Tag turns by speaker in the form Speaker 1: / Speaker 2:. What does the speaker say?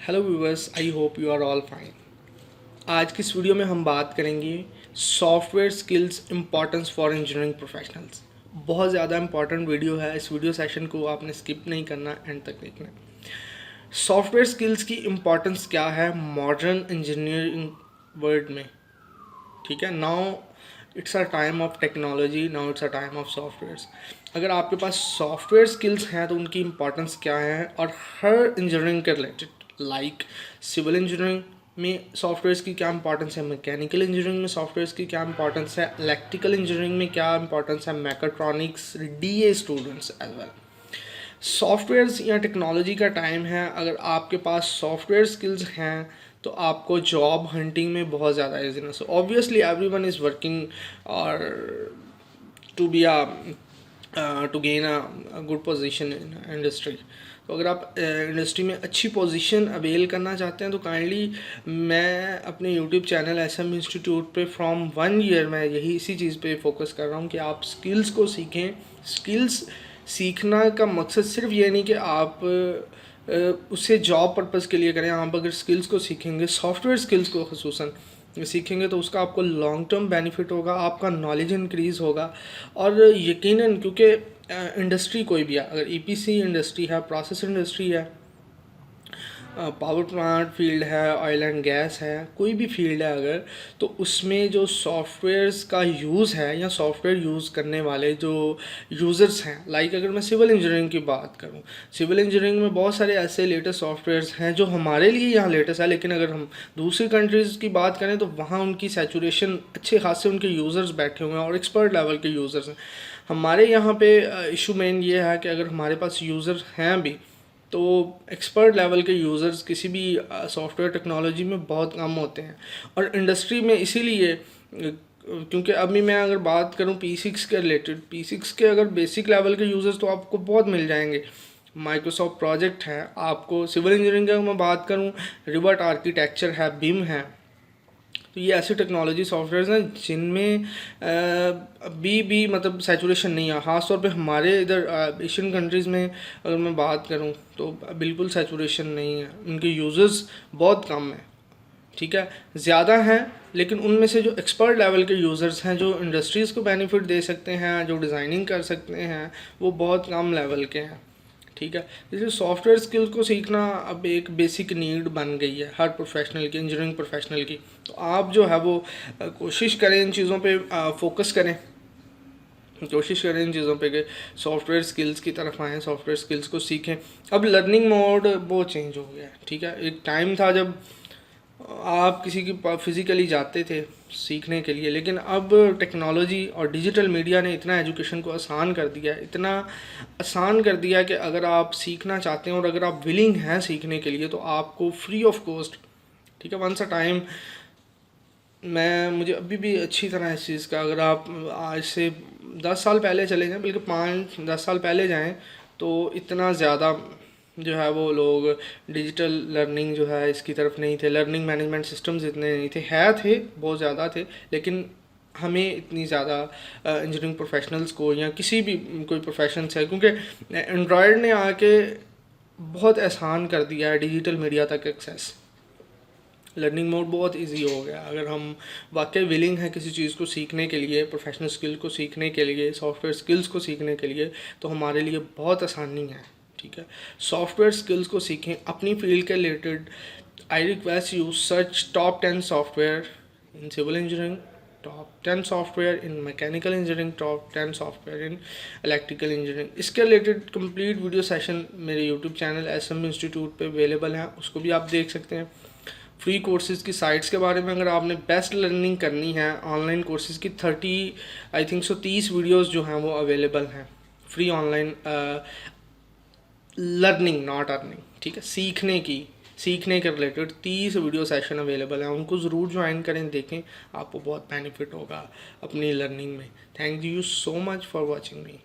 Speaker 1: Hello viewers, I hope you are all fine. आज की इस वीडियो में हम बात करेंगे software skills importance for engineering professionals. बहुत ज़्यादा इंपॉर्टेंट वीडियो है। इस वीडियो सेशन को आपने स्किप नहीं करना, एंड तक देखना। सॉफ्टवेयर स्किल्स की इम्पॉर्टेंस क्या है मॉडर्न इंजीनियरिंग वर्ल्ड में? ठीक है, now it's a time of technology, now it's a time of softwares. अगर आपके पास सॉफ्टवेयर स्किल्स हैं तो उनकी इम्पॉर्टेंस क्या है, और हर इंजीनियरिंग के रिलेटेड लाइक सिविल इंजीनियरिंग में सॉफ्टवेयर्स की क्या इंपॉर्टेंस है, मैकेनिकल इंजीनियरिंग में सॉफ्टवेयर्स की क्या इंपॉर्टेंस है, इलेक्ट्रिकल इंजीनियरिंग में क्या इंपॉर्टेंस है, मैकाट्रॉनिक्स, डीए स्टूडेंट्स एज वेल। सॉफ्टवेयर्स या टेक्नोलॉजी का टाइम है। अगर आपके पास सॉफ्टवेयर स्किल्स हैं तो आपको जॉब हंटिंग में बहुत ज़्यादा easiness. Obviously everyone is working और to be to gain a good position in industry. तो अगर आप इंडस्ट्री में अच्छी पोजीशन अवेल करना चाहते हैं तो काइंडली मैं अपने यूट्यूब चैनल SM इंस्टीट्यूट पे फ्रॉम 1 ईयर मैं यही इसी चीज़ पे फोकस कर रहा हूँ कि आप स्किल्स को सीखें। स्किल्स सीखना का मकसद सिर्फ ये नहीं कि आप उसे जॉब पर्पज़ के लिए करें। आप अगर स्किल्स को सीखेंगे, सॉफ्टवेयर स्किल्स को खसूसन सीखेंगे, तो उसका आपको लॉन्ग टर्म बेनिफिट होगा, आपका नॉलेज इंक्रीज़ होगा। और यकीनन क्योंकि इंडस्ट्री कोई भी है, अगर EPC इंडस्ट्री है, प्रोसेस इंडस्ट्री है, पावर प्लांट फील्ड है, ऑयल एंड गैस है, कोई भी फील्ड है अगर, तो उसमें जो सॉफ्टवेयर्स का यूज़ है या सॉफ्टवेयर यूज़ करने वाले जो यूज़र्स हैं, लाइक अगर मैं सिविल इंजीनियरिंग की बात करूं, सिविल इंजीनियरिंग में बहुत सारे ऐसे लेटेस्ट सॉफ्टवेयर्स हैं जो हमारे लिए यहाँ लेटेस्ट है, लेकिन अगर हम दूसरी कंट्रीज़ की बात करें तो वहाँ उनकी सैचुरेशन अच्छे खासे उनके यूज़र्स बैठे हुए हैं और एक्सपर्ट लेवल के यूज़र्स हैं। हमारे यहाँ पे इशू मेन ये है कि अगर हमारे पास यूज़र हैं भी तो एक्सपर्ट लेवल के यूज़र्स किसी भी सॉफ्टवेयर टेक्नोलॉजी में बहुत कम होते हैं। और इंडस्ट्री में इसीलिए क्योंकि अभी मैं अगर बात करूं P6 के रिलेटेड, P6 के अगर बेसिक लेवल के यूज़र्स तो आपको बहुत मिल जाएंगे। माइक्रोसॉफ्ट प्रोजेक्ट है, आपको सिविल इंजीनियरिंग का मैं बात करूं, रिवर्ट आर्किटेक्चर है, BIM है। तो ये ऐसी टेक्नोलॉजी सॉफ्टवेयर हैं जिनमें अभी भी मतलब सैचुरेशन नहीं है। ख़ास तौर पे हमारे इधर एशियन कंट्रीज़ में अगर मैं बात करूं तो बिल्कुल सैचुरेशन नहीं है, उनके यूज़र्स बहुत कम हैं। ठीक है, ज़्यादा हैं लेकिन उनमें से जो एक्सपर्ट लेवल के यूज़र्स हैं, जो इंडस्ट्रीज़ को बेनिफिट दे सकते हैं, जो डिज़ाइनिंग कर सकते हैं, वो बहुत कम लेवल के हैं। ठीक है, जैसे सॉफ्टवेयर स्किल को सीखना अब एक बेसिक नीड बन गई है हर प्रोफेशनल की, इंजीनियरिंग प्रोफेशनल की। तो आप जो है वो कोशिश करें इन चीज़ों पे फोकस करें, कोशिश करें इन चीज़ों पे कि सॉफ्टवेयर स्किल्स की तरफ आएँ, सॉफ्टवेयर स्किल्स को सीखें। अब लर्निंग मोड वो चेंज हो गया है। ठीक है, एक टाइम था जब आप किसी की फिज़िकली जाते थे सीखने के लिए, लेकिन अब टेक्नोलॉजी और डिजिटल मीडिया ने इतना एजुकेशन को आसान कर दिया है, इतना आसान कर दिया कि अगर आप सीखना चाहते हैं और अगर आप विलिंग हैं सीखने के लिए तो आपको फ्री ऑफ कॉस्ट, ठीक है, वंस अ टाइम, मुझे अभी भी अच्छी तरह इस चीज़ का, अगर आप आज से 10 साल पहले चले जाएँ, बल्कि 5-10 साल पहले जाएँ, तो इतना ज़्यादा जो है वो लोग डिजिटल लर्निंग जो है इसकी तरफ नहीं थे। लर्निंग मैनेजमेंट सिस्टम्स इतने नहीं थे, थे बहुत ज़्यादा थे, लेकिन हमें इतनी ज़्यादा इंजीनियरिंग प्रोफेशनल्स को या किसी भी कोई प्रोफेशन है, क्योंकि एंड्रॉयड ने आके बहुत आसान कर दिया है डिजिटल मीडिया तक एक्सेस। लर्निंग मोड बहुत इजी हो गया। अगर हम वाकई विलिंग हैं किसी चीज़ को सीखने के लिए, प्रोफेशनल स्किल को सीखने के लिए, सॉफ्टवेयर स्किल्स को सीखने के लिए, तो हमारे लिए बहुत आसानी है। ठीक है, सॉफ्टवेयर स्किल्स को सीखें अपनी फील्ड के related. I request you search top 10 software in civil engineering, top 10 software in mechanical engineering, top 10 software in electrical engineering. इसके रिलेटेड कंप्लीट वीडियो सेशन मेरे यूट्यूब चैनल SM इंस्टीट्यूट पे available है, उसको भी आप देख सकते हैं। फ्री कोर्सेज़ की साइट्स के बारे में अगर आपने बेस्ट लर्निंग करनी है, ऑनलाइन कोर्सेज़ की 30 वीडियोस जो हैं वो अवेलेबल हैं free online learning not earning. ठीक है, सीखने के रिलेटेड 30 वीडियो सेशन अवेलेबल हैं, उनको ज़रूर ज्वाइन करें, देखें, आपको बहुत बेनिफिट होगा अपनी लर्निंग में। Thank you so much for watching me.